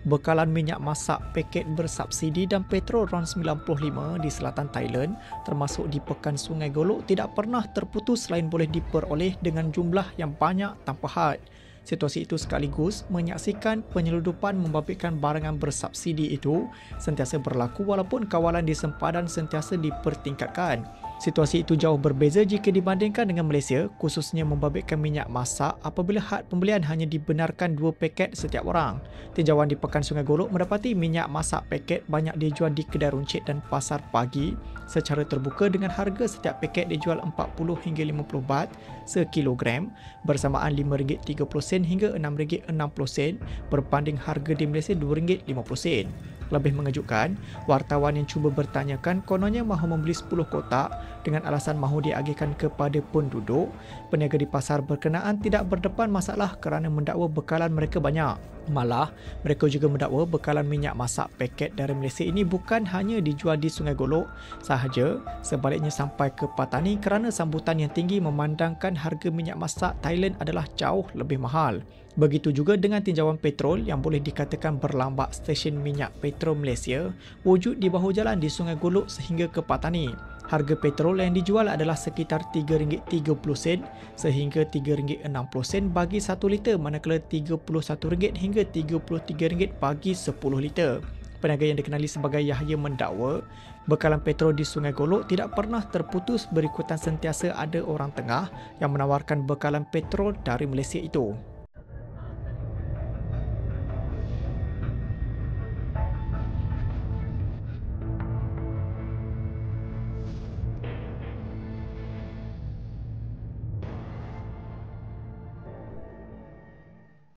Bekalan minyak masak paket bersubsidi dan petrol RON 95 di selatan Thailand, termasuk di Pekan Sungai Golok, tidak pernah terputus selain boleh diperoleh dengan jumlah yang banyak tanpa had. Situasi itu sekaligus menyaksikan penyeludupan membabitkan barangan bersubsidi itu sentiasa berlaku walaupun kawalan di sempadan sentiasa dipertingkatkan. Situasi itu jauh berbeza jika dibandingkan dengan Malaysia, khususnya membabitkan minyak masak apabila had pembelian hanya dibenarkan 2 paket setiap orang. Tinjauan di Pekan Sungai Golok mendapati minyak masak paket banyak dijual di kedai runcit dan pasar pagi secara terbuka dengan harga setiap paket dijual 40 hingga 50 baht sekilogram bersamaan RM5.30 hingga RM6.60 berbanding harga di Malaysia RM2.50. Lebih mengejutkan, wartawan yang cuba bertanyakan kononnya mahu membeli 10 kotak dengan alasan mahu diagihkan kepada penduduk. Peniaga di pasar berkenaan tidak berdepan masalah kerana mendakwa bekalan mereka banyak. Malah, mereka juga mendakwa bekalan minyak masak paket dari Malaysia ini bukan hanya dijual di Sungai Golok sahaja, sebaliknya sampai ke Patani kerana sambutan yang tinggi memandangkan harga minyak masak Thailand adalah jauh lebih mahal. Begitu juga dengan tinjauan petrol yang boleh dikatakan berlambak stesen minyak petrol Malaysia wujud di bahu jalan di Sungai Golok sehingga ke Patani. Harga petrol yang dijual adalah sekitar RM3.30 sehingga RM3.60 bagi 1 liter manakala RM31 hingga RM33 bagi 10 liter. Peniaga yang dikenali sebagai Yahya mendakwa bekalan petrol di Sungai Golok tidak pernah terputus berikutan sentiasa ada orang tengah yang menawarkan bekalan petrol dari Malaysia itu.